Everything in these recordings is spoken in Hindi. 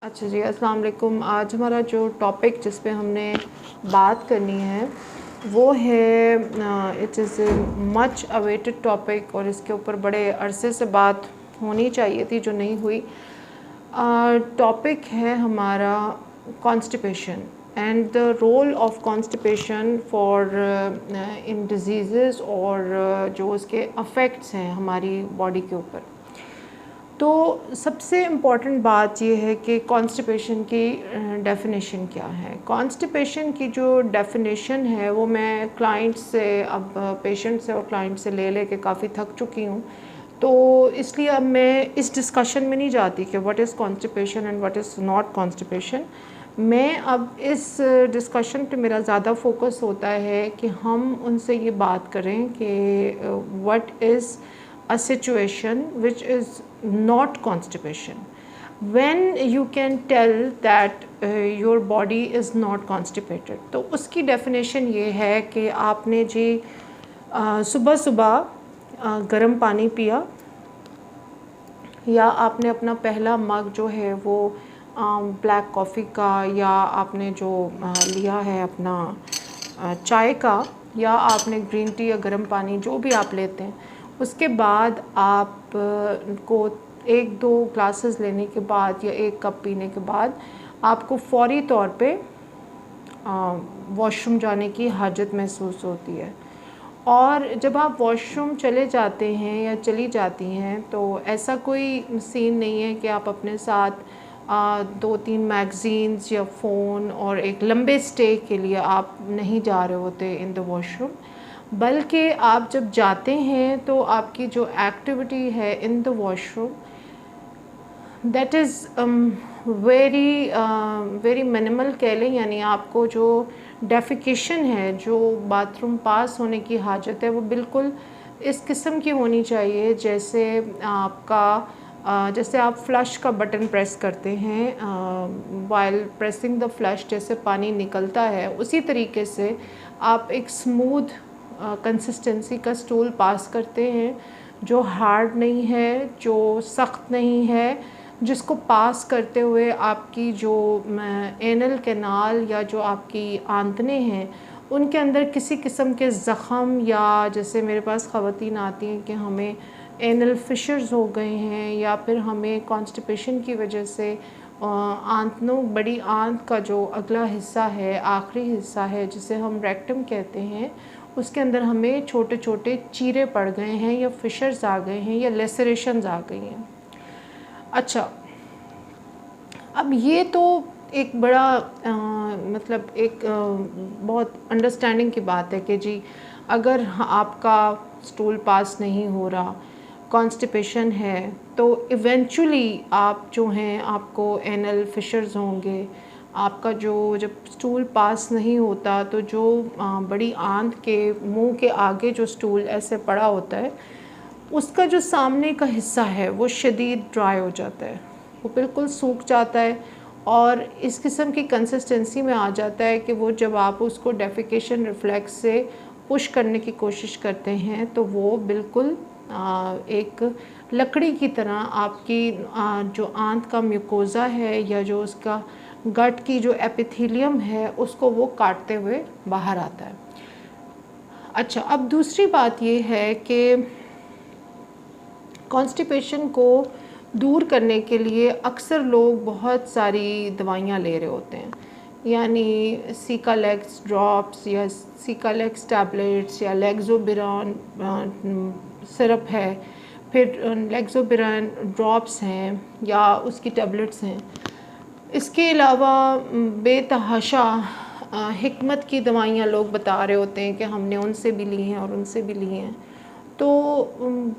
अच्छा जी, अस्सलाम वालेकुम। आज हमारा जो टॉपिक जिस पे हमने बात करनी है वो है it is much awaited topic और इसके ऊपर बड़े अरसे से बात होनी चाहिए थी जो नहीं हुई। टॉपिक है हमारा constipation and the role of constipation for in disease और जो उसके अफ़ेक्ट्स हैं हमारी बॉडी के ऊपर। तो सबसे इम्पॉर्टेंट बात ये है कि कॉन्स्टिपेशन की डेफिनेशन क्या है। कॉन्स्टिपेशन की जो डेफिनेशन है वो मैं क्लाइंट से अब पेशेंट से और क्लाइंट से ले के काफ़ी थक चुकी हूँ। तो इसलिए अब मैं इस डिस्कशन में नहीं जाती कि what is constipation and what is not constipation. मैं अब इस डिस्कशन पे मेरा ज़्यादा फोकस होता है कि हम उनसे ये बात करें कि what is a situation which is not constipation. When you can tell that your body is not constipated, तो उसकी definition ये है कि आपने जी सुबह सुबह गर्म पानी पिया या आपने अपना पहला मग जो है वो ब्लैक कॉफ़ी का या आपने जो लिया है अपना चाय का या आपने ग्रीन टी या गर्म पानी जो भी आप लेते हैं, उसके बाद आप को 1-2 ग्लासेस लेने के बाद या 1 कप पीने के बाद आपको फ़ौरी तौर पे वॉशरूम जाने की हाजत महसूस होती है। और जब आप वॉशरूम चले जाते हैं या चली जाती हैं तो ऐसा कोई सीन नहीं है कि आप अपने साथ 2-3 मैगज़ीन्स या फ़ोन और एक लंबे स्टे के लिए आप नहीं जा रहे होते इन द वॉशरूम, बल्कि आप जब जाते हैं तो आपकी जो एक्टिविटी है in the washroom that is very minimal कह लें। यानी आपको जो डेफिकेशन है, जो बाथरूम पास होने की हाजत है, वो बिल्कुल इस किस्म की होनी चाहिए जैसे जैसे आप फ्लश का बटन प्रेस करते हैं, वाइल प्रेसिंग द फ्लश जैसे पानी निकलता है, उसी तरीके से आप एक स्मूथ कंसिस्टेंसी का स्टूल पास करते हैं जो हार्ड नहीं है, जो सख्त नहीं है, जिसको पास करते हुए आपकी जो एनल कैनाल या जो आपकी आंतने हैं उनके अंदर किसी किस्म के ज़ख़म या जैसे मेरे पास ख़वातीन आती हैं कि हमें एनल फिशर्स हो गए हैं या फिर हमें कॉन्स्टिपेशन की वजह से आंतनों बड़ी आंत का जो अगला हिस्सा है, आखिरी हिस्सा है जिसे हम रेक्टम कहते हैं, उसके अंदर हमें छोटे छोटे चीरे पड़ गए हैं या फिशर्स आ गए हैं या लेसरेशंस आ गई हैं। अच्छा, अब ये तो एक बड़ा मतलब एक बहुत अंडरस्टैंडिंग की बात है कि जी अगर आपका स्टूल पास नहीं हो रहा, कॉन्स्टिपेशन है, तो इवेंचुअली आप जो हैं आपको एनल फिशर्स होंगे। आपका जो जब स्टूल पास नहीं होता तो जो बड़ी आंत के मुंह के आगे जो स्टूल ऐसे पड़ा होता है उसका जो सामने का हिस्सा है वो शदीद ड्राई हो जाता है, वो बिल्कुल सूख जाता है और इस किस्म की कंसिस्टेंसी में आ जाता है कि वो जब आप उसको डेफिकेशन रिफ्लेक्स से पुश करने की कोशिश करते हैं तो वो बिल्कुल एक लकड़ी की तरह आपकी जो आंत का म्यूकोज़ा है या जो उसका गट की जो एपिथेलियम है उसको वो काटते हुए बाहर आता है। अच्छा, अब दूसरी बात ये है कि कॉन्स्टिपेशन को दूर करने के लिए अक्सर लोग बहुत सारी दवाइयाँ ले रहे होते हैं, यानी सिकालेक्स ड्रॉप्स या सिकालेक्स टैबलेट्स या लेग्जोबिरान सिरप है, फिर लेग्जोबिरान ड्रॉप्स हैं या उसकी टैबलेट्स हैं। इसके अलावा बेतहाशा हिकमत की दवाइयाँ लोग बता रहे होते हैं कि हमने उनसे भी ली हैं और उनसे भी ली हैं। तो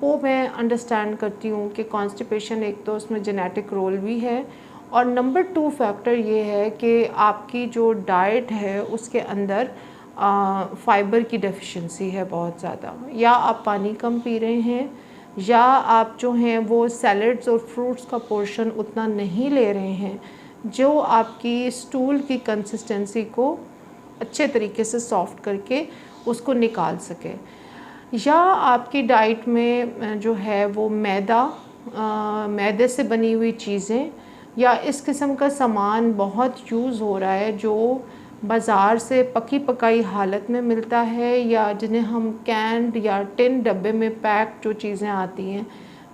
वो मैं अंडरस्टैंड करती हूँ कि कॉन्स्टिपेशन एक तो उसमें जेनेटिक रोल भी है और नंबर 2 फैक्टर ये है कि आपकी जो डाइट है उसके अंदर फ़ाइबर की डेफिशिएंसी है बहुत ज़्यादा, या आप पानी कम पी रहे हैं या आप जो हैं वो सैलड्स और फ्रूट्स का पोर्शन उतना नहीं ले रहे हैं जो आपकी स्टूल की कंसिस्टेंसी को अच्छे तरीके से सॉफ्ट करके उसको निकाल सके, या आपकी डाइट में जो है वो मैदे से बनी हुई चीज़ें या इस किस्म का सामान बहुत यूज़ हो रहा है जो बाज़ार से पकी पकाई हालत में मिलता है, या जिन्हें हम कैंड या टिन डब्बे में पैक जो चीज़ें आती हैं,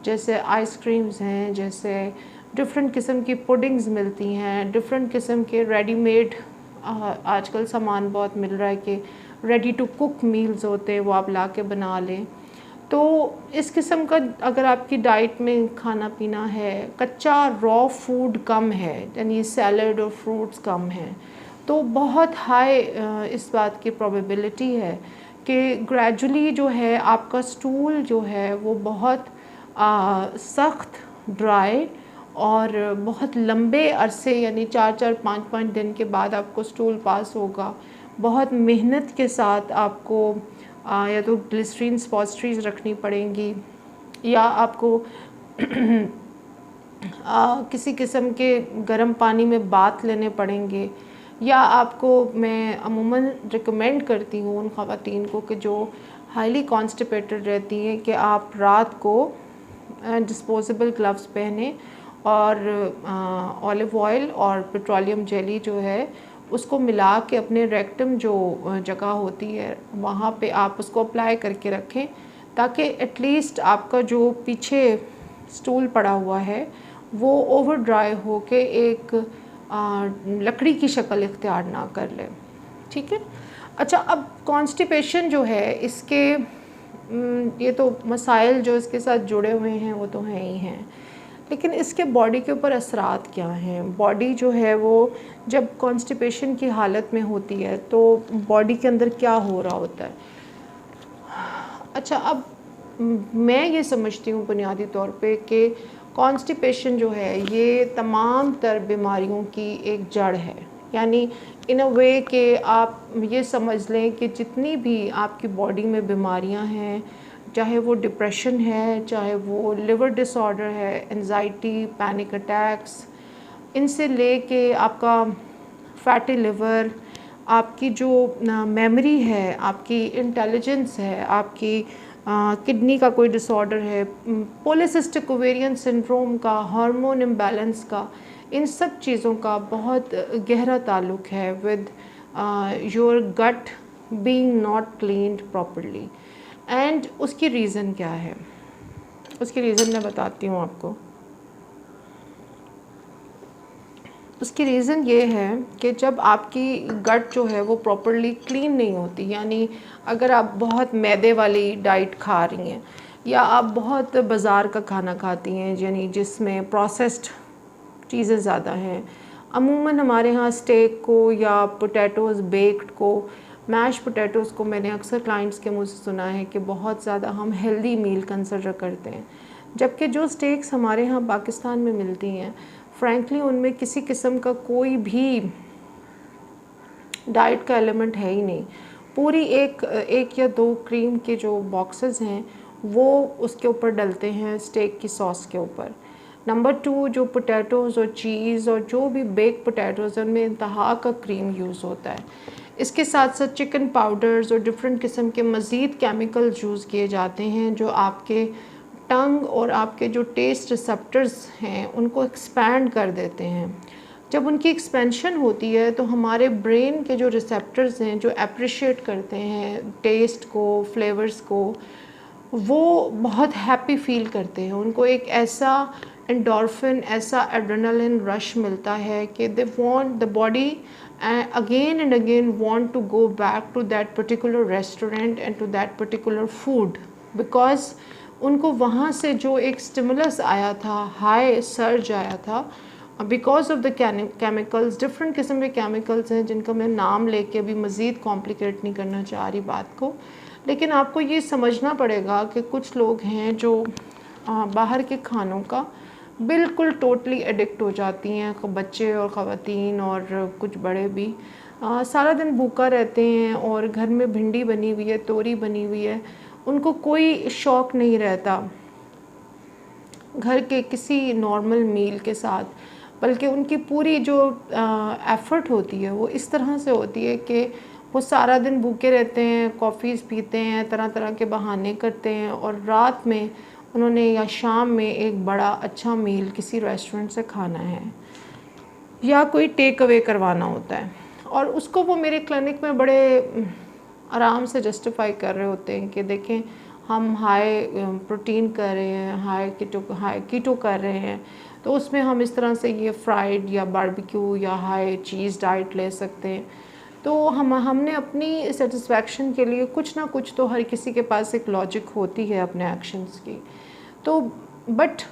जैसे आइसक्रीम्स हैं, जैसे डिफरेंट किस्म की पुडिंग्स मिलती हैं, डिफरेंट किस्म के रेडीमेड आजकल सामान बहुत मिल रहा है कि रेडी टू कुक मील्स होते हैं, वो आप ला के बना लें। तो इस किस्म का अगर आपकी डाइट में खाना पीना है, कच्चा रॉ फूड कम है, यानी सैलड और फ्रूट्स कम हैं, तो बहुत हाई इस बात की प्रोबेबिलिटी है कि ग्रेजुअली जो है आपका स्टूल जो है वो बहुत सख्त, ड्राई और बहुत लंबे अरसे यानी 4-4, 5-5 दिन के बाद आपको स्टूल पास होगा। बहुत मेहनत के साथ आपको या तो ग्लिसरीन स्पॉट्रीज रखनी पड़ेंगी, या आपको किसी किस्म के गर्म पानी में बाथ लेने पड़ेंगे, या आपको मैं अमूमन रिकमेंड करती हूँ उन ख़वातीन को कि जो हाईली कॉन्स्टिपेटेड रहती हैं कि आप रात को डिस्पोजेबल ग्लव्स पहने और ऑलिव ऑयल और पेट्रोलियम जेली जो है उसको मिला के अपने रेक्टम जो जगह होती है वहाँ पे आप उसको अप्लाई करके रखें, ताकि एटलीस्ट आपका जो पीछे स्टूल पड़ा हुआ है वो ओवर ड्राई हो के एक लकड़ी की शक्ल इख्तियार ना कर ले। ठीक है। अच्छा, अब कॉन्स्टिपेशन जो है इसके ये तो मसाइल जो इसके साथ जुड़े हुए हैं वो तो हैं ही हैं, लेकिन इसके बॉडी के ऊपर असरात क्या हैं। बॉडी जो है वो जब कॉन्स्टिपेशन की हालत में होती है तो बॉडी के अंदर क्या हो रहा होता है। अच्छा, अब मैं ये समझती हूँ बुनियादी तौर पे कि कॉन्स्टिपेशन जो है ये तमाम तर बीमारियों की एक जड़ है, यानी इन अ वे कि आप ये समझ लें कि जितनी भी आपकी बॉडी में बीमारियां हैं, चाहे वो डिप्रेशन है, चाहे वो लिवर डिसऑर्डर है, एंजाइटी, पैनिक अटैक्स, इनसे लेके आपका फैटी लिवर, आपकी जो मेमोरी है, आपकी इंटेलिजेंस है, आपकी किडनी का कोई डिसऑर्डर है, पॉलीसिस्टिक ओवेरियन सिंड्रोम का, हार्मोन इम्बैलेंस का, इन सब चीज़ों का बहुत गहरा ताल्लुक है with your gut being not cleaned properly. And उसकी रीज़न क्या है, उसकी रीज़न मैं बताती हूँ आपको। उसकी रीज़न ये है कि जब आपकी गट जो है वो प्रॉपरली क्लीन नहीं होती, यानी अगर आप बहुत मैदे वाली डाइट खा रही हैं या आप बहुत बाज़ार का खाना खाती हैं, यानी जिसमें प्रोसेस्ड चीज़ें ज़्यादा हैं, अमूमन हमारे यहाँ स्टेक को या पोटैटोज़ बेक्ड को, मैश पोटैटोज़ को मैंने अक्सर क्लाइंट्स के मुँह से सुना है कि बहुत ज़्यादा हम हेल्दी मील कंसिडर करते हैं, जबकि जो स्टेक्स हमारे यहाँ पाकिस्तान में मिलती हैं फ्रैंकली उनमें किसी किस्म का कोई भी डाइट का एलिमेंट है ही नहीं। पूरी एक या दो क्रीम के जो बॉक्सेस हैं वो उसके ऊपर डलते हैं स्टेक की सॉस के ऊपर। नंबर 2, जो पोटैटोज़ और चीज़ और जो भी बेक पोटैटोज़ हैं उनमें इंतहा का क्रीम यूज़ होता है। इसके साथ साथ चिकन पाउडर्स और डिफरेंट किस्म के मज़ीद केमिकल्स यूज़ किए जाते हैं जो आपके टंग और आपके जो टेस्ट रिसेप्टर्स हैं उनको एक्सपैंड कर देते हैं। जब उनकी एक्सपेंशन होती है तो हमारे ब्रेन के जो रिसेप्टर्स हैं जो अप्रिशिएट करते हैं टेस्ट को, फ्लेवर्स को, वो बहुत हैप्पी फील करते हैं। उनको एक ऐसा एंडोर्फिन, ऐसा एड्रेनालिन रश मिलता है कि they want the body again and again want to go back to that particular restaurant and to that particular food, because उनको वहाँ से जो एक स्टिमुलस आया था, हाई सर्ज आया था, because of the chemicals, different किस्म के केमिकल्स हैं जिनका मैं नाम लेके अभी मज़ीद कॉम्प्लिकेट नहीं करना चाह रही बात को, लेकिन आपको ये समझना पड़ेगा कि कुछ लोग हैं जो बाहर के खानों का बिल्कुल टोटली एडिक्ट हो जाती हैं, बच्चे और ख़वातीन और कुछ बड़े भी सारा दिन भूखा रहते हैं और घर में भिंडी बनी हुई है, तोरी बनी हुई है, उनको कोई शौक़ नहीं रहता घर के किसी नॉर्मल मील के साथ, बल्कि उनकी पूरी जो एफ़र्ट होती है वो इस तरह से होती है कि वो सारा दिन भूखे रहते हैं, कॉफ़ीज़ पीते हैं, तरह तरह के बहाने करते हैं और रात में उन्होंने या शाम में एक बड़ा अच्छा मील किसी रेस्टोरेंट से खाना है। या कोई टेक अवे करवाना होता है, और उसको वो मेरे क्लिनिक में बड़े आराम से जस्टिफाई कर रहे होते हैं कि देखें हम हाई प्रोटीन कर रहे हैं, हाई कीटो कर रहे हैं, तो उसमें हम इस तरह से ये फ्राइड या बारबेक्यू या हाई चीज़ डाइट ले सकते हैं। तो हमने अपनी सेटिस्फेक्शन के लिए कुछ ना कुछ, तो हर किसी के पास एक लॉजिक होती है अपने एक्शंस की। तो but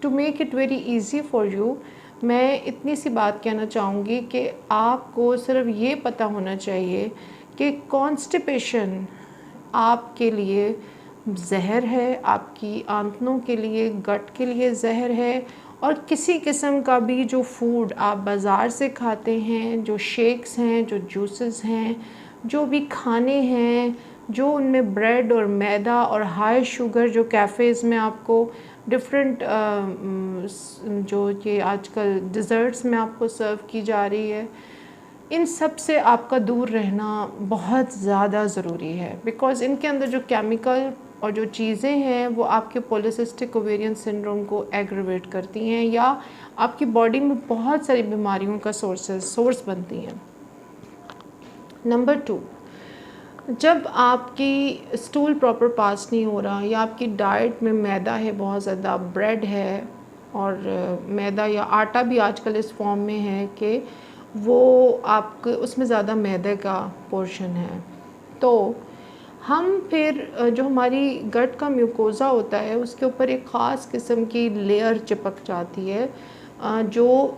to make it very easy for you, मैं इतनी सी बात कहना चाहूँगी कि आपको सिर्फ ये पता होना चाहिए कि कॉन्स्टिपेशन आपके लिए ज़हर है, आपकी आंतों के लिए, गट के लिए ज़हर है। और किसी किस्म का भी जो फूड आप बाज़ार से खाते हैं, जो शेक्स हैं, जो जूसेस हैं, जो भी खाने हैं, जो उनमें ब्रेड और मैदा और हाई शुगर, जो कैफ़ेज़ में आपको डिफरेंट जो ये आजकल डिज़र्ट्स में आपको सर्व की जा रही है, इन सब से आपका दूर रहना बहुत ज़्यादा ज़रूरी है। बिकॉज़ इनके अंदर जो केमिकल और जो चीज़ें हैं वो आपके पॉलीसिस्टिक ओवेरियन सिंड्रोम को एग्रवेट करती हैं या आपकी बॉडी में बहुत सारी बीमारियों का सोर्स बनती हैं। नंबर 2, जब आपकी स्टूल प्रॉपर पास नहीं हो रहा या आपकी डाइट में मैदा है, बहुत ज़्यादा ब्रेड है, और मैदा या आटा भी आजकल इस फॉर्म में है कि वो आपके उसमें ज़्यादा मैदे का पोर्शन है, तो हम फिर जो हमारी गट का म्यूकोज़ा होता है उसके ऊपर एक ख़ास किस्म की लेयर चिपक जाती है, जो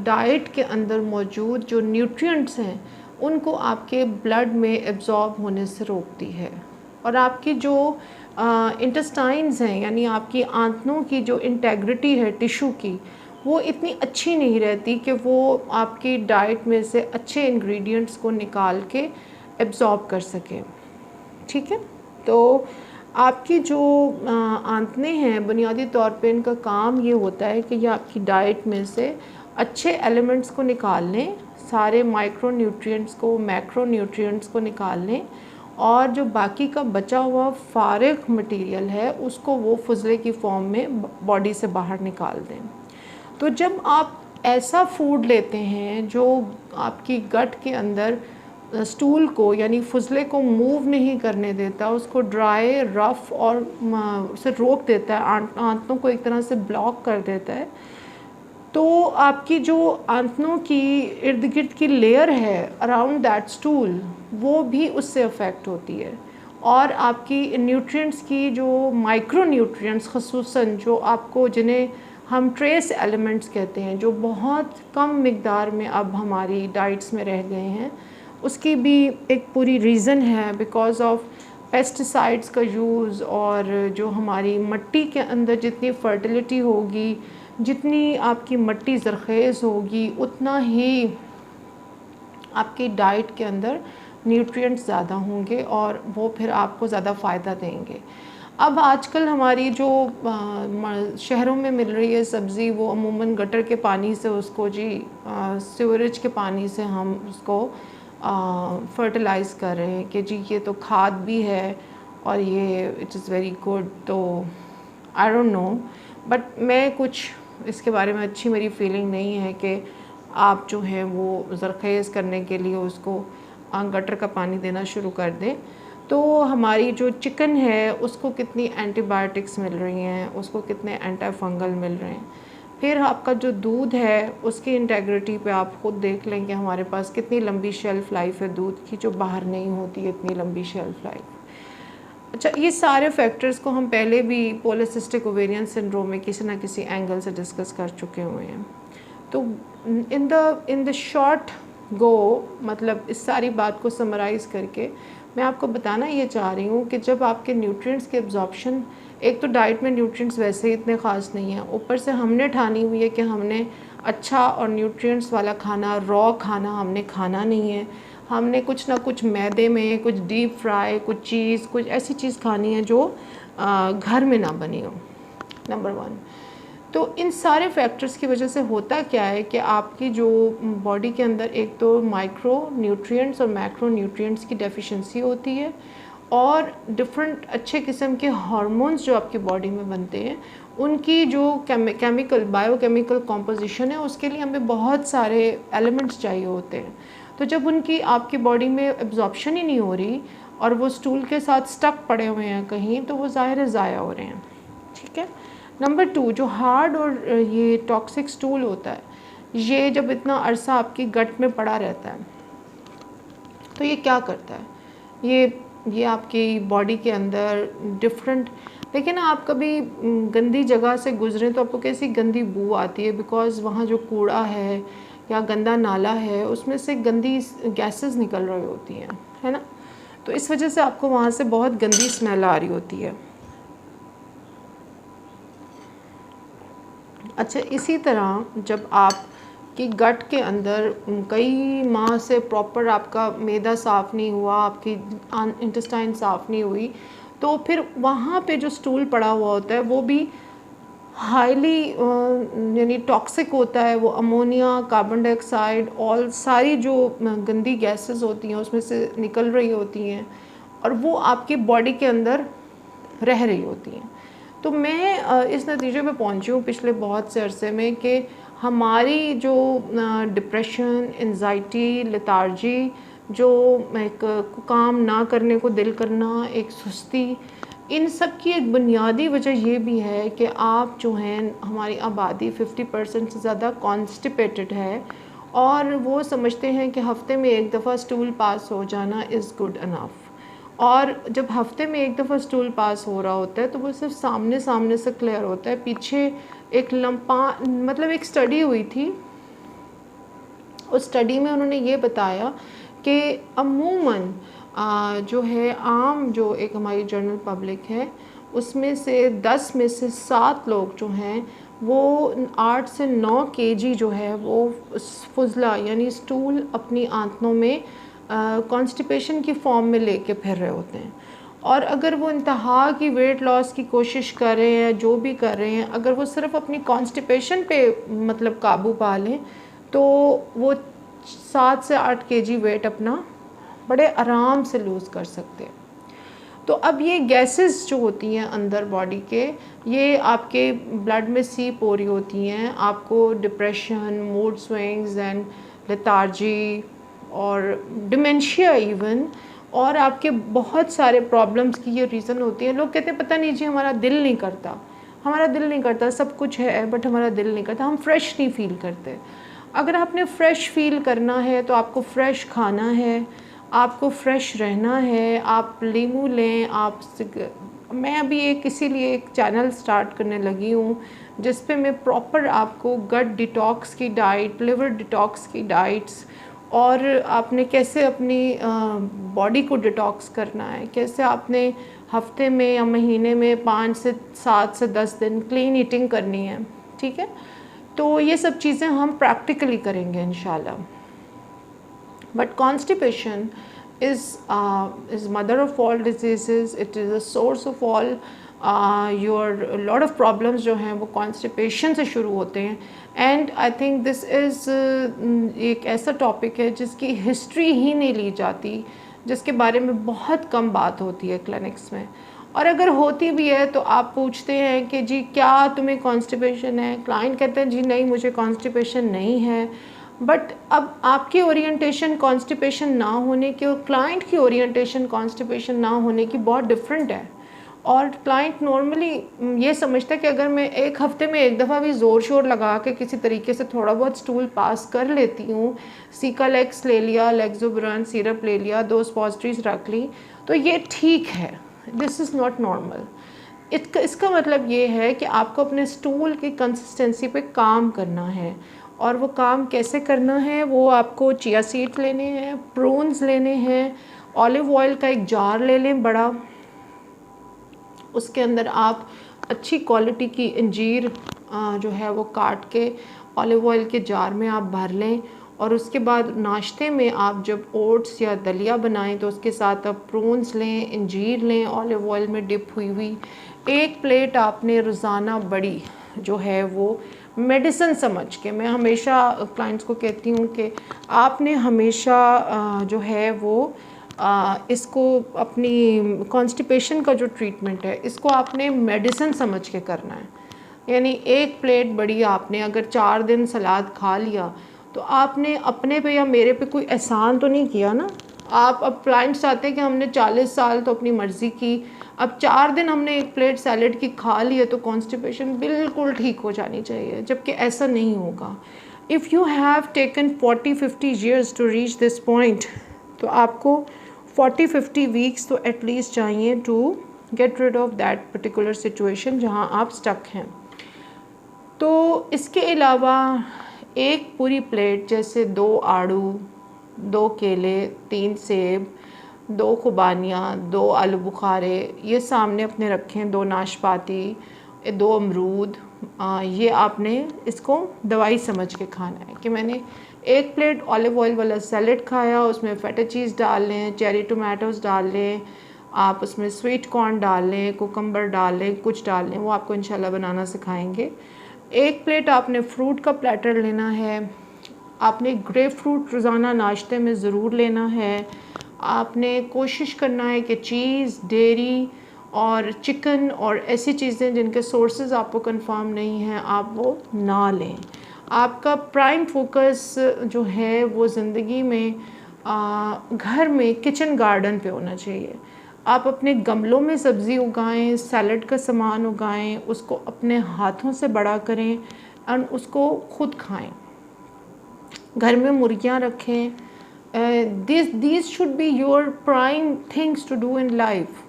डाइट के अंदर मौजूद जो न्यूट्रिएंट्स हैं उनको आपके ब्लड में एब्ज़ॉर्ब होने से रोकती है। और आपकी जो इंटेस्टाइन्स हैं, यानी आपकी आंतों की जो इंटेग्रिटी है टिश्यू की, वो इतनी अच्छी नहीं रहती कि वो आपकी डाइट में से अच्छे इंग्रेडिएंट्स को निकाल के एब्ज़ॉर्ब कर सकें। ठीक है, तो आपकी जो आंतें हैं, बुनियादी तौर पे इनका काम ये होता है कि ये आपकी डाइट में से अच्छे एलिमेंट्स को निकाल लें, सारे माइक्रो न्यूट्रिएंट्स को, मैक्रो न्यूट्रिएंट्स को निकाल लें, और जो बाकी का बचा हुआ फारिग मटेरियल है उसको वो फुजले की फॉर्म में बॉडी से बाहर निकाल दें। तो जब आप ऐसा फूड लेते हैं जो आपकी गट के अंदर स्टूल को यानी फुजले को मूव नहीं करने देता, उसको ड्राई, रफ़ और उसे रोक देता है, आंतों को एक तरह से ब्लॉक कर देता है, तो आपकी जो आंतों की इर्द गिर्द की लेयर है अराउंड दैट स्टूल, वो भी उससे अफेक्ट होती है। और आपकी न्यूट्रिएंट्स की जो माइक्रो न्यूट्रिएंट्स, ख़ुसूसन जो आपको जिन्हें हम ट्रेस एलिमेंट्स कहते हैं, जो बहुत कम मिक़दार में अब हमारी डाइट्स में रह गए हैं, उसकी भी एक पूरी रीज़न है बिकॉज़ ऑफ पेस्टिसाइड्स का यूज़। और जो हमारी मिट्टी के अंदर जितनी फर्टिलिटी होगी, जितनी आपकी मिट्टी ज़रख़ेज़ होगी, उतना ही आपकी डाइट के अंदर न्यूट्रिएंट्स ज़्यादा होंगे और वो फिर आपको ज़्यादा फ़ायदा देंगे। अब आजकल हमारी जो शहरों में मिल रही है सब्ज़ी, वो अमूमन गटर के पानी से उसको सीवरेज के पानी से हम उसको फर्टिलाइज़ कर रहे हैं कि जी ये तो खाद भी है और ये इट इज़ वेरी गुड। तो आई डोंट नो, बट मैं कुछ इसके बारे में अच्छी मेरी फीलिंग नहीं है कि आप जो है वो ज़रख़ेज़ करने के लिए उसको गटर का पानी देना शुरू कर दें। तो हमारी जो चिकन है उसको कितनी एंटीबायोटिक्स मिल रही हैं, उसको कितने एंटी फंगल मिल रहे हैं। फिर आपका जो दूध है उसकी इंटेग्रिटी पे आप ख़ुद देख लें कि हमारे पास कितनी लंबी शेल्फ़ लाइफ है दूध की, जो बाहर नहीं होती है इतनी लंबी शेल्फ़ लाइफ। अच्छा, ये सारे फैक्टर्स को हम पहले भी पॉलीसिस्टिक ओवेरियन सिंड्रोम में किसी ना किसी एंगल से डिस्कस कर चुके हुए हैं। तो इन द शॉर्ट गो, मतलब इस सारी बात को समराइज़ करके मैं आपको बताना ये चाह रही हूँ कि जब आपके न्यूट्रिएंट्स के एब्जॉर्प्शन, एक तो डाइट में न्यूट्रिएंट्स वैसे ही इतने ख़ास नहीं हैं, ऊपर से हमने ठानी हुई है कि हमने अच्छा और न्यूट्रिएंट्स वाला खाना, रॉ खाना हमने खाना नहीं है, हमने कुछ ना कुछ मैदे में, कुछ डीप फ्राई, कुछ चीज़, कुछ ऐसी चीज़ खानी है जो घर में ना बनी हो, नंबर 1। तो इन सारे फैक्टर्स की वजह से होता क्या है कि आपकी जो बॉडी के अंदर एक तो माइक्रो न्यूट्रिएंट्स और मैक्रो न्यूट्रिएंट्स की डेफिशिएंसी होती है, और डिफरेंट अच्छे किस्म के हार्मोन्स जो आपकी बॉडी में बनते हैं उनकी जो केमिकल बायोकेमिकल कॉम्पोजिशन है उसके लिए हमें बहुत सारे एलिमेंट्स चाहिए होते हैं। तो जब उनकी आपकी बॉडी में एब्जॉर्प्शन ही नहीं हो रही और वो स्टूल के साथ स्टक पड़े हुए हैं कहीं, तो वो ज़ाहिर ज़ाया हो रहे हैं। ठीक है। नंबर 2, जो हार्ड और ये टॉक्सिक स्टूल होता है, ये जब इतना अरसा आपकी गट में पड़ा रहता है तो ये क्या करता है, ये आपकी बॉडी के अंदर डिफरेंट, देखिए ना, आप कभी गंदी जगह से गुजरें तो आपको कैसी गंदी बू आती है, बिकॉज़ वहाँ जो कूड़ा है या गंदा नाला है उसमें से गंदी गैसेस निकल रही होती हैं, है ना। तो इस वजह से आपको वहाँ से बहुत गंदी स्मेल आ रही होती है। अच्छा, इसी तरह जब आप कि गट के अंदर कई माह से प्रॉपर आपका मैदा साफ़ नहीं हुआ, आपकी इंटेस्टाइन साफ़ नहीं हुई, तो फिर वहाँ पे जो स्टूल पड़ा हुआ होता है वो भी हाईली यानी टॉक्सिक होता है। वो अमोनिया, कार्बन डाइऑक्साइड और सारी जो गंदी गैसेस होती हैं उसमें से निकल रही होती हैं और वो आपकी बॉडी के अंदर रह रही होती हैं। तो मैं इस नतीजे पे पहुंची हूँ पिछले बहुत से अरसे में कि हमारी जो डिप्रेशन, एंजाइटी, लेथार्जी, जो एक काम ना करने को दिल करना, एक सुस्ती, इन सब की एक बुनियादी वजह ये भी है कि आप जो हैं, हमारी आबादी 50% से ज़्यादा कॉन्स्टिपेटेड है और वो समझते हैं कि हफ़्ते में एक दफ़ा स्टूल पास हो जाना इज़ गुड इनफ। और जब हफ्ते में एक दफ़ा स्टूल पास हो रहा होता है तो वो सिर्फ सामने से क्लियर होता है, पीछे एक लंपा, मतलब एक स्टडी हुई थी, उस स्टडी में उन्होंने ये बताया कि अमूमन जो है आम जो एक हमारी जनरल पब्लिक है उसमें से 10 में से 7 लोग जो हैं वो 8 से 9 केजी जो है वो फुजला यानी स्टूल अपनी आंतों में कॉन्स्टिपेशन की फॉर्म में लेके फिर रहे होते हैं। और अगर वो इंतहा की वेट लॉस की कोशिश कर रहे हैं, जो भी कर रहे हैं, अगर वो सिर्फ अपनी कॉन्स्टिपेशन पे मतलब काबू पा लें तो वो 7 से 8 केजी वेट अपना बड़े आराम से लूज़ कर सकते हैं। तो अब ये गैसेस जो होती हैं अंदर बॉडी के, ये आपके ब्लड में सीप हो रही होती हैं, आपको depression, mood swings and lethargy और डिमेंशिया इवन, और आपके बहुत सारे प्रॉब्लम्स की ये रीज़न होती है। लोग कहते हैं पता नहीं जी हमारा दिल नहीं करता, हमारा दिल नहीं करता, सब कुछ है बट हमारा दिल नहीं करता, हम फ्रेश नहीं फील करते। अगर आपने फ़्रेश फील करना है तो आपको फ़्रेश खाना है, आपको फ़्रेश रहना है, आप लीमू लें, मैं अभी इसीलिए एक चैनल स्टार्ट करने लगी हूँ जिस पे मैं प्रॉपर आपको गट डिटॉक्स की डाइट, लिवर डिटॉक्स की डाइट्स, और आपने कैसे अपनी बॉडी को डिटॉक्स करना है, कैसे आपने हफ्ते में या महीने में 5 से 7 से 10 दिन क्लीन ईटिंग करनी है। ठीक है, तो ये सब चीज़ें हम प्रैक्टिकली करेंगे इंशाल्लाह। But constipation is mother of all diseases, it is a source of all your lot of problems जो हैं वो कॉन्स्टिपेशन से शुरू होते हैं। And I think this is एक ऐसा टॉपिक है जिसकी हिस्ट्री ही नहीं ली जाती, जिसके बारे में बहुत कम बात होती है क्लिनिक्स में, और अगर होती भी है तो आप पूछते हैं कि जी क्या तुम्हें कॉन्स्टिपेशन है, क्लाइंट कहते हैं जी नहीं मुझे कॉन्स्टिपेशन नहीं है। बट अब आपकी ओरिएंटेशन कॉन्स्टिपेशन ना होने की और क्लाइंट की ओरिएंटेशन कॉन्स्टिपेशन ना होने की बहुत डिफरेंट है। और क्लाइंट नॉर्मली ये समझता है कि अगर मैं एक हफ्ते में एक दफ़ा भी ज़ोर शोर लगा के किसी तरीके से थोड़ा बहुत स्टूल पास कर लेती हूँ, सीकालेक्स ले लिया, लेक्सोब्रान सिरप ले लिया, 2 सपोजिटरीज रख ली, तो ये ठीक है। This is not normal. इसका मतलब ये है कि आपको अपने स्टूल की कंसिस्टेंसी पे काम करना है, और वो काम कैसे करना है, वो आपको चिया सीड्स लेने हैं, प्रून्स लेने हैं, ऑलिव ऑयल का एक जार ले लें बड़ा, उसके अंदर आप अच्छी क्वालिटी की अंजीर जो है वो काट के ऑलिव ऑयल के जार में आप भर लें, और उसके बाद नाश्ते में आप जब ओट्स या दलिया बनाएं तो उसके साथ आप प्रून्स लें, अंजीर लें, ऑलिव ऑयल में डिप हुई हुई। एक प्लेट आपने रोज़ाना बड़ी जो है वो मेडिसिन समझ के, मैं हमेशा क्लाइंट्स को कहती हूँ कि आपने हमेशा जो है वो इसको अपनी कॉन्स्टिपेशन का जो ट्रीटमेंट है इसको आपने मेडिसिन समझ के करना है। यानी एक प्लेट बड़ी आपने अगर 4 दिन सलाद खा लिया तो आपने अपने पे या मेरे पे कोई एहसान तो नहीं किया ना। आप अब क्लाइंट्स चाहते हैं कि हमने 40 साल तो अपनी मर्ज़ी की, अब 4 दिन हमने एक प्लेट सैलड की खा ली है तो कॉन्स्टिपेशन बिल्कुल ठीक हो जानी चाहिए, जबकि ऐसा नहीं होगा। If you have taken 40-50 years to reach this point, तो आपको 40-50 वीक्स तो एटलीस्ट चाहिए to get rid of that particular situation जहाँ आप स्टक हैं। तो इसके अलावा एक पूरी प्लेट जैसे 2 आड़ू, 2 केले, 3 सेब, 2 खुबानियाँ, 2 आलू बुखारे ये सामने अपने रखें, 2 नाशपाती, 2 अमरूद, ये आपने इसको दवाई समझ के खाना है कि मैंने एक प्लेट ऑलिव ऑयल वाला सैलेड खाया, उसमें फेटा चीज़ डाल लें, चेरी टोमेटोज़ डाल लें, आप उसमें स्वीट कॉर्न डाल लें, कुकम्बर डाल लें, कुछ डाल लें, वो आपको इंशाल्लाह बनाना सिखाएंगे। एक प्लेट आपने फ्रूट का प्लेटर लेना है, आपने ग्रेप फ्रूट रोज़ाना नाश्ते में ज़रूर लेना है। आपने कोशिश करना है कि चीज़, डेयरी और चिकन और ऐसी चीज़ें जिनके सोर्सेज आपको कंफर्म नहीं हैं आप वो ना लें। आपका प्राइम फोकस जो है वो ज़िंदगी में घर में किचन गार्डन पे होना चाहिए। आप अपने गमलों में सब्ज़ी उगाएं, सैलड का सामान उगाएं, उसको अपने हाथों से बड़ा करें और उसको खुद खाएं। घर में मुर्गियाँ रखें। these should be your prime things to do in life.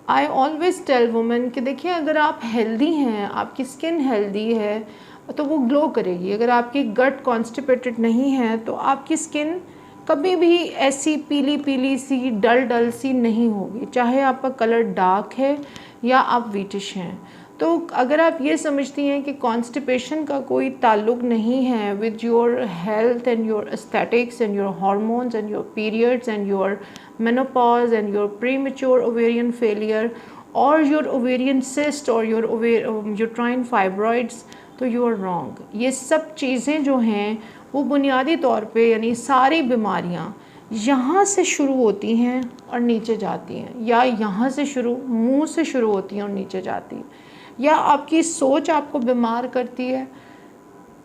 I always tell women कि देखिए अगर आप हेल्दी हैं, आपकी स्किन हेल्दी है तो वो ग्लो करेगी। अगर आपकी गट कॉन्स्टिपेटेड नहीं है तो आपकी स्किन कभी भी ऐसी पीली पीली सी, डल डल सी नहीं होगी, चाहे आपका कलर डार्क है या आप वीटिश हैं। तो अगर आप ये समझती हैं कि कॉन्स्टिपेशन का कोई ताल्लुक नहीं है with your health and your aesthetics and your hormones and your periods and your menopause and your premature ovarian failure और योर ओवेरियन सिस्ट और योर यूट्राइन फाइब्रॉइड्स, तो यू आर रॉन्ग। ये सब चीज़ें जो हैं वो बुनियादी तौर पे यानी सारी बीमारियाँ यहाँ से शुरू होती हैं और नीचे जाती हैं, या यहाँ से शुरू मुंह से शुरू होती हैं और नीचे जाती हैं, या आपकी सोच आपको बीमार करती है।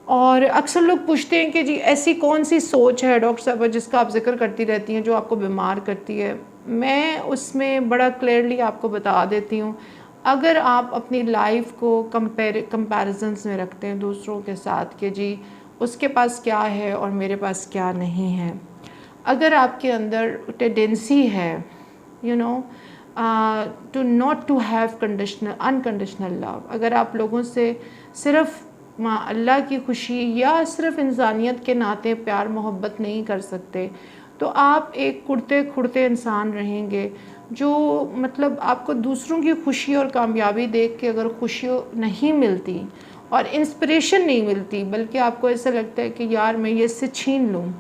और अक्सर लोग पूछते हैं कि जी ऐसी कौन सी सोच है डॉक्टर साहब जिसका आप जिक्र करती रहती हैं जो आपको बीमार करती है। मैं उसमें बड़ा क्लियरली आपको बता देती हूँ, अगर आप अपनी लाइफ को कंपैरिजन्स में रखते हैं दूसरों के साथ कि जी उसके पास क्या है और मेरे पास क्या नहीं है, अगर आपके अंदर टेंडेंसी है you know to not to have unconditional love, अगर आप लोगों से सिर्फ अल्लाह की खुशी या सिर्फ इंसानियत के नाते प्यार मोहब्बत नहीं कर सकते, तो आप एक कुड़ते खुड़ते इंसान रहेंगे जो मतलब आपको दूसरों की खुशी और कामयाबी देख के अगर खुशी नहीं मिलती और इंस्पिरेशन नहीं मिलती, बल्कि आपको ऐसा लगता है कि यार मैं ये इससे छीन लूँ,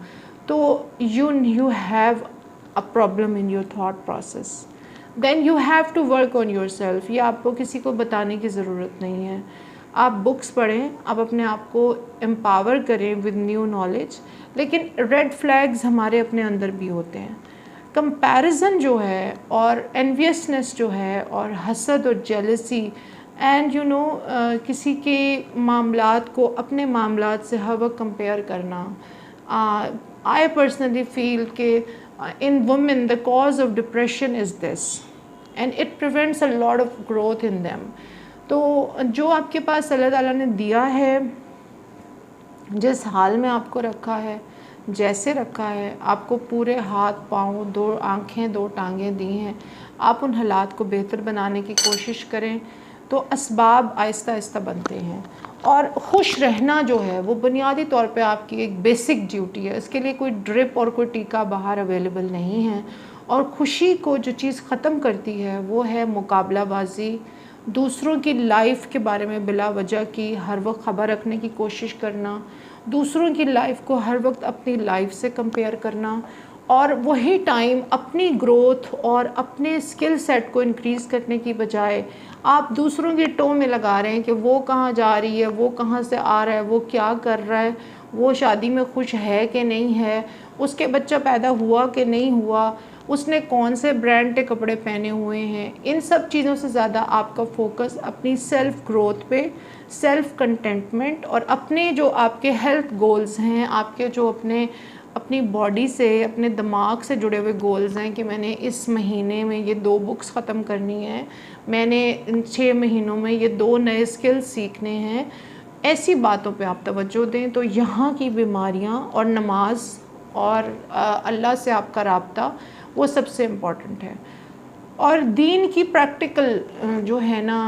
तो you have a problem in your thought process. Then you have to work on yourself. ये आपको किसी को बताने की ज़रूरत नहीं है। आप बुक्स पढ़ें, आप अपने आप को एम्पावर करें विद न्यू नॉलेज, लेकिन रेड फ्लैग्स हमारे अपने अंदर भी होते हैं। कंपैरिजन जो है और एनवियसनेस जो है और हसद और जेलसी एंड किसी के मामलात को अपने मामलात से हर वक्त कंपेयर करना, I personally feel कि in women the cause of depression is this and it prevents a lot of growth in them. तो जो आपके पास अल्लाह ताला ने दिया है, जिस हाल में आपको रखा है, जैसे रखा है, आपको पूरे हाथ पाँव, 2 आँखें 2 टांगें दी हैं, आप उन हालात को बेहतर बनाने की कोशिश करें तो असबाब आहिस्ता आहिस्ता बनते हैं। और खुश रहना जो है वो बुनियादी तौर पे आपकी एक बेसिक ड्यूटी है, इसके लिए कोई ड्रिप और कोई टीका बाहर अवेलेबल नहीं है। और खुशी को जो चीज़ ख़त्म करती है वो है मुकाबलाबाजी, दूसरों की लाइफ के बारे में बिला वजह की हर वक्त ख़बर रखने की कोशिश करना, दूसरों की लाइफ को हर वक्त अपनी लाइफ से कंपेयर करना, और वही टाइम अपनी ग्रोथ और अपने स्किल सेट को इंक्रीज़ करने की बजाय आप दूसरों की टो में लगा रहे हैं कि वो कहाँ जा रही है, वो कहाँ से आ रहा है, वो क्या कर रहा है, वो शादी में खुश है कि नहीं है, उसके बच्चा पैदा हुआ कि नहीं हुआ, उसने कौन से ब्रांड के कपड़े पहने हुए हैं, इन सब चीज़ों से ज़्यादा आपका फोकस अपनी सेल्फ़ ग्रोथ पे, सेल्फ़ कंटेंटमेंट और अपने जो आपके हेल्थ गोल्स हैं, आपके जो अपनी बॉडी से, अपने दिमाग से जुड़े हुए गोल्स हैं कि मैंने इस महीने में ये 2 बुक्स ख़त्म करनी है, मैंने इन 6 महीनों में ये 2 नए स्किल्स सीखने हैं, ऐसी बातों पे आप तवज्जो दें तो यहाँ की बीमारियाँ और नमाज और अल्लाह से आपका राब्ता वो सबसे इम्पॉर्टेंट है। और दीन की प्रैक्टिकल जो है ना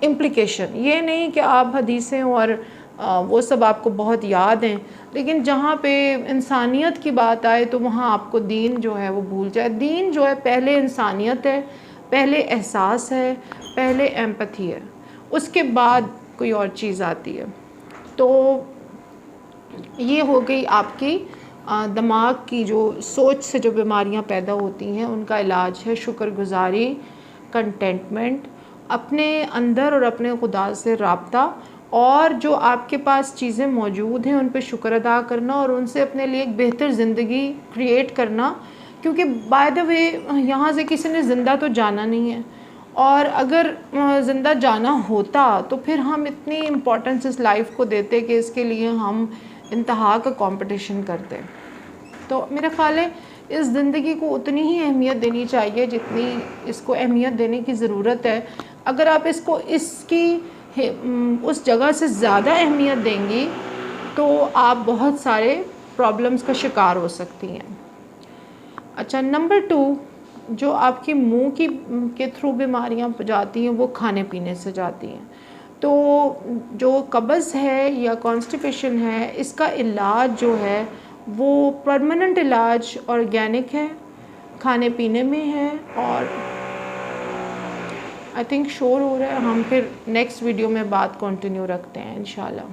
इम्प्लिकेशन, ये नहीं कि आप हदीसें और वो सब आपको बहुत याद हैं, लेकिन जहाँ पे इंसानियत की बात आए तो वहाँ आपको दीन जो है वो भूल जाए। दीन जो है पहले इंसानियत है, पहले एहसास है, पहले एम्पैथी है, उसके बाद कोई और चीज़ आती है। तो ये हो गई आपकी दिमाग की जो सोच से जो बीमारियां पैदा होती हैं उनका इलाज है शुक्रगुजारी, कंटेंटमेंट, अपने अंदर और अपने खुदा से राब्ता, और जो आपके पास चीज़ें मौजूद हैं उन पे शुक्र अदा करना और उनसे अपने लिए एक बेहतर ज़िंदगी क्रिएट करना। क्योंकि बाय द वे यहाँ से किसी ने ज़िंदा तो जाना नहीं है, और अगर ज़िंदा जाना होता तो फिर हम इतनी इम्पोर्टेंस इस लाइफ को देते कि इसके लिए हम इंतहा का कंपटीशन करते। तो मेरा ख़्याल है इस ज़िंदगी को उतनी ही अहमियत देनी चाहिए जितनी इसको अहमियत देने की ज़रूरत है। अगर आप इसको उस जगह से ज़्यादा अहमियत देंगी तो आप बहुत सारे प्रॉब्लम्स का शिकार हो सकती हैं। अच्छा, नंबर 2, जो आपकी मुंह के थ्रू बीमारियां जाती हैं वो खाने पीने से जाती हैं। तो जो कब्ज़ है या कॉन्स्टिपेशन है, इसका इलाज जो है वो परमानेंट इलाज ऑर्गेनिक है, खाने पीने में है। और आई थिंक शोर हो रहा है, हम फिर नेक्स्ट वीडियो में बात कंटिन्यू रखते हैं इंशाल्लाह।